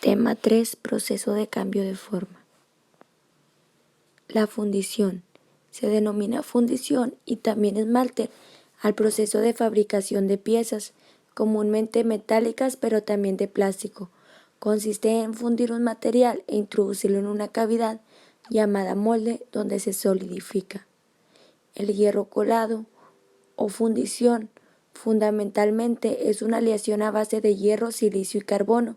Tema 3. Proceso de cambio de forma. La fundición. Se denomina fundición y también esmalte al proceso de fabricación de piezas, comúnmente metálicas pero también de plástico. Consiste en fundir un material e introducirlo en una cavidad llamada molde donde se solidifica. El hierro colado o fundición fundamentalmente es una aleación a base de hierro, silicio y carbono.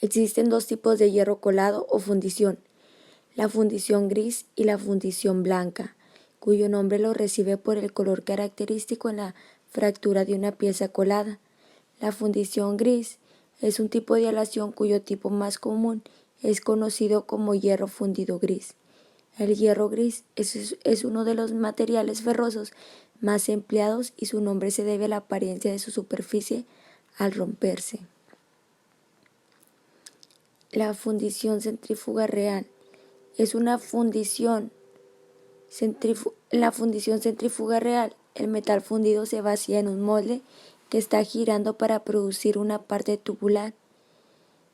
Existen dos tipos de hierro colado o fundición, la fundición gris y la fundición blanca, cuyo nombre lo recibe por el color característico en la fractura de una pieza colada. La fundición gris es un tipo de aleación cuyo tipo más común es conocido como hierro fundido gris. El hierro gris es uno de los materiales ferrosos más empleados y su nombre se debe a la apariencia de su superficie al romperse. La fundición centrífuga real es una fundición. En la fundición centrífuga real, el metal fundido se vacía en un molde que está girando para producir una parte tubular.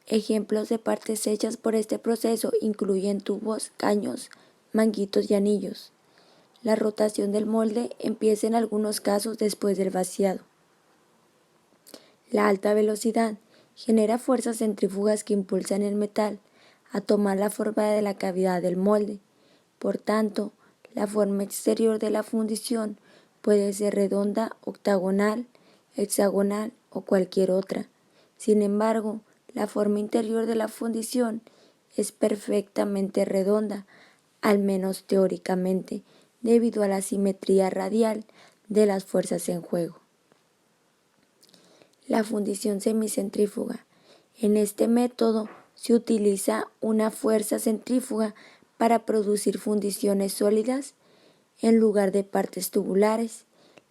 Ejemplos de partes hechas por este proceso incluyen tubos, caños, manguitos y anillos. La rotación del molde empieza en algunos casos después del vaciado. La alta velocidad genera fuerzas centrífugas que impulsan el metal a tomar la forma de la cavidad del molde. Por tanto, la forma exterior de la fundición puede ser redonda, octagonal, hexagonal o cualquier otra. Sin embargo, la forma interior de la fundición es perfectamente redonda, al menos teóricamente, debido a la simetría radial de las fuerzas en juego. La fundición semicentrífuga. En este método se utiliza una fuerza centrífuga para producir fundiciones sólidas en lugar de partes tubulares.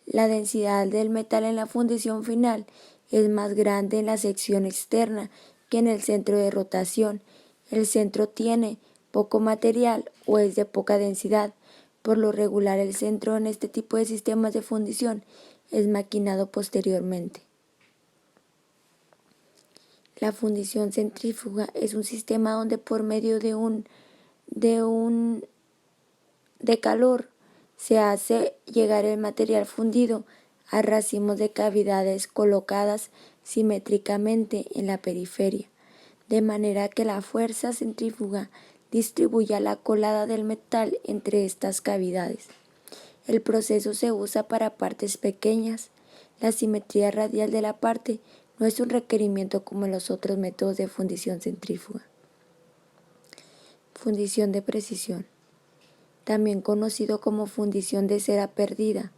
La densidad del metal en la fundición final es más grande en la sección externa que en el centro de rotación. El centro tiene poco material o es de poca densidad. Por lo regular, el centro en este tipo de sistemas de fundición es maquinado posteriormente. La fundición centrífuga es un sistema donde por medio de calor se hace llegar el material fundido a racimos de cavidades colocadas simétricamente en la periferia, de manera que la fuerza centrífuga distribuya la colada del metal entre estas cavidades. El proceso se usa para partes pequeñas. La simetría radial de la parte no es un requerimiento como en los otros métodos de fundición centrífuga. Fundición de precisión, también conocido como fundición de cera perdida,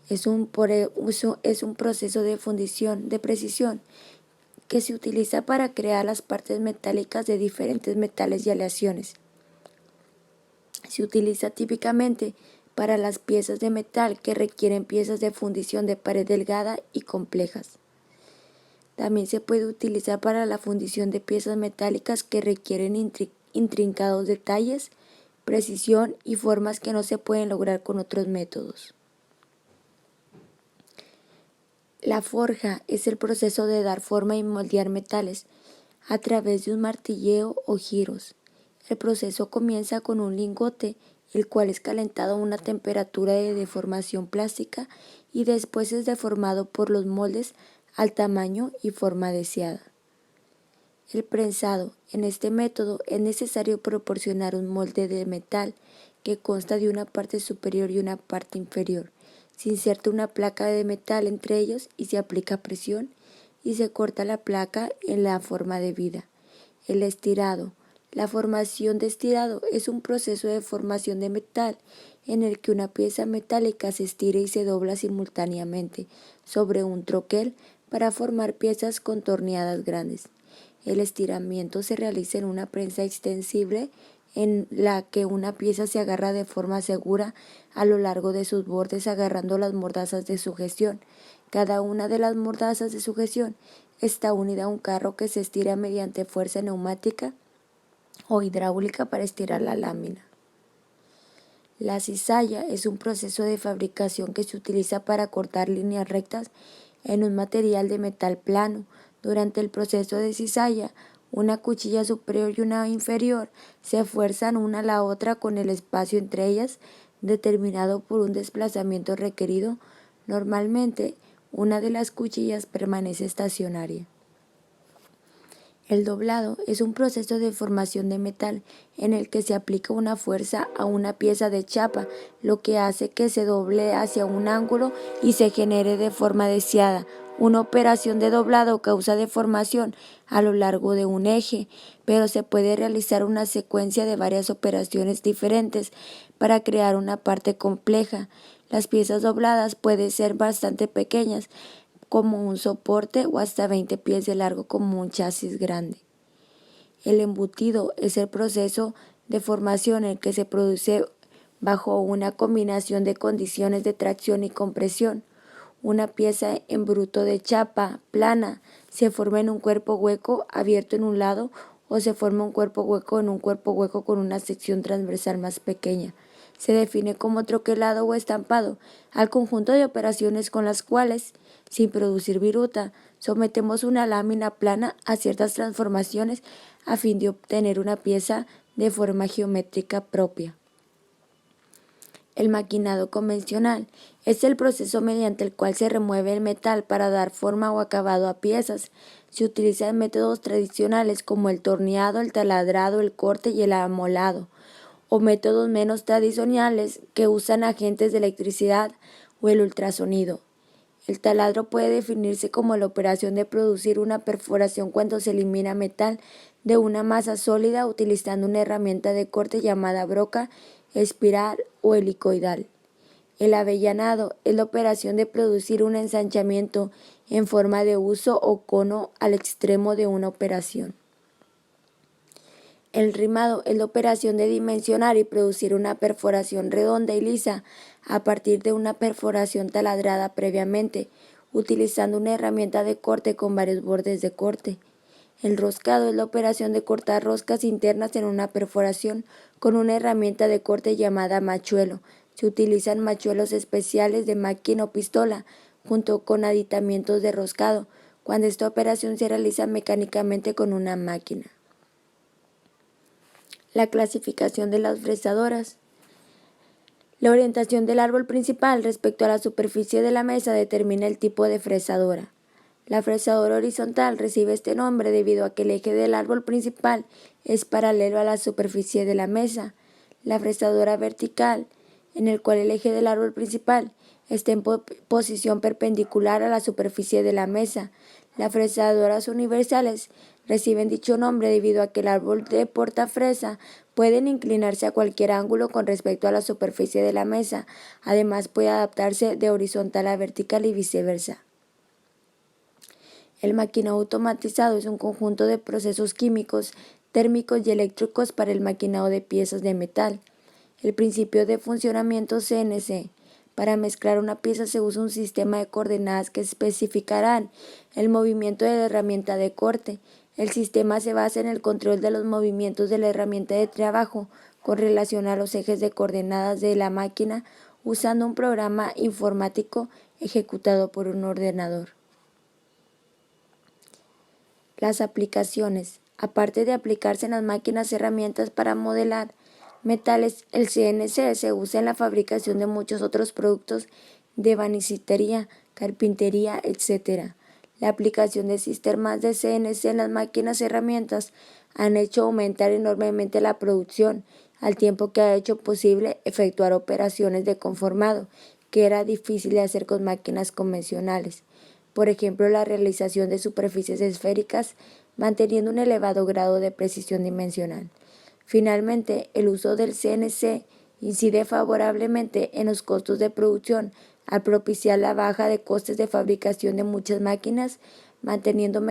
es un proceso de fundición de precisión que se utiliza para crear las partes metálicas de diferentes metales y aleaciones. Se utiliza típicamente para las piezas de metal que requieren piezas de fundición de pared delgada y complejas. También se puede utilizar para la fundición de piezas metálicas que requieren intrincados detalles, precisión y formas que no se pueden lograr con otros métodos. La forja es el proceso de dar forma y moldear metales a través de un martilleo o giros. El proceso comienza con un lingote, el cual es calentado a una temperatura de deformación plástica y después es deformado por los moldes al tamaño y forma deseada. El prensado. En este método es necesario proporcionar un molde de metal que consta de una parte superior y una parte inferior. Se inserta una placa de metal entre ellos y se aplica presión y se corta la placa en la forma debida. El estirado. La formación de estirado es un proceso de formación de metal en el que una pieza metálica se estira y se dobla simultáneamente sobre un troquel para formar piezas contorneadas grandes. El estiramiento se realiza en una prensa extensible en la que una pieza se agarra de forma segura a lo largo de sus bordes agarrando las mordazas de sujeción. Cada una de las mordazas de sujeción está unida a un carro que se estira mediante fuerza neumática o hidráulica para estirar la lámina. La cizalla es un proceso de fabricación que se utiliza para cortar líneas rectas en un material de metal plano. Durante el proceso de cizalla, Una cuchilla superior y una inferior se fuerzan una a la otra con el espacio entre ellas determinado por un desplazamiento requerido. Normalmente, una de las cuchillas permanece estacionaria. El doblado es un proceso de formación de metal en el que se aplica una fuerza a una pieza de chapa, lo que hace que se doble hacia un ángulo y se genere de forma deseada. Una operación de doblado causa deformación a lo largo de un eje, pero se puede realizar una secuencia de varias operaciones diferentes para crear una parte compleja. Las piezas dobladas pueden ser bastante pequeñas, como un soporte, o hasta 20 pies de largo como un chasis grande. El embutido es el proceso de formación en el que se produce bajo una combinación de condiciones de tracción y compresión. Una pieza en bruto de chapa plana se forma en un cuerpo hueco abierto en un lado o se forma un cuerpo hueco en un cuerpo hueco con una sección transversal más pequeña. Se define como troquelado o estampado al conjunto de operaciones con las cuales, sin producir viruta, sometemos una lámina plana a ciertas transformaciones a fin de obtener una pieza de forma geométrica propia. El maquinado convencional es el proceso mediante el cual se remueve el metal para dar forma o acabado a piezas. Se utilizan métodos tradicionales como el torneado, el taladrado, el corte y el amolado, o métodos menos tradicionales que usan agentes de electricidad o el ultrasonido. El taladro puede definirse como la operación de producir una perforación cuando se elimina metal de una masa sólida utilizando una herramienta de corte llamada broca, espiral o helicoidal. El avellanado es la operación de producir un ensanchamiento en forma de huso o cono al extremo de una operación. El rimado es la operación de dimensionar y producir una perforación redonda y lisa a partir de una perforación taladrada previamente, utilizando una herramienta de corte con varios bordes de corte. El roscado es la operación de cortar roscas internas en una perforación con una herramienta de corte llamada machuelo. Se utilizan machuelos especiales de máquina o pistola junto con aditamientos de roscado, cuando esta operación se realiza mecánicamente con una máquina. La clasificación de las fresadoras. La orientación del árbol principal respecto a la superficie de la mesa determina el tipo de fresadora. La fresadora horizontal recibe este nombre debido a que el eje del árbol principal es paralelo a la superficie de la mesa. La fresadora vertical, en el cual el eje del árbol principal está en posición perpendicular a la superficie de la mesa. Las fresadoras universales reciben dicho nombre debido a que el árbol de portafresa pueden inclinarse a cualquier ángulo con respecto a la superficie de la mesa. Además, puede adaptarse de horizontal a vertical y viceversa. El maquinado automatizado es un conjunto de procesos químicos, térmicos y eléctricos para el maquinado de piezas de metal. El principio de funcionamiento CNC. Para mezclar una pieza se usa un sistema de coordenadas que especificarán el movimiento de la herramienta de corte. El sistema se basa en el control de los movimientos de la herramienta de trabajo con relación a los ejes de coordenadas de la máquina usando un programa informático ejecutado por un ordenador. Las aplicaciones. Aparte de aplicarse en las máquinas herramientas para modelar metales, el CNC se usa en la fabricación de muchos otros productos de ebanistería, carpintería, etc. La aplicación de sistemas de CNC en las máquinas herramientas han hecho aumentar enormemente la producción, al tiempo que ha hecho posible efectuar operaciones de conformado, que era difícil de hacer con máquinas convencionales. Por ejemplo, la realización de superficies esféricas, manteniendo un elevado grado de precisión dimensional. Finalmente, el uso del CNC incide favorablemente en los costos de producción al propiciar la baja de costes de fabricación de muchas máquinas, manteniendo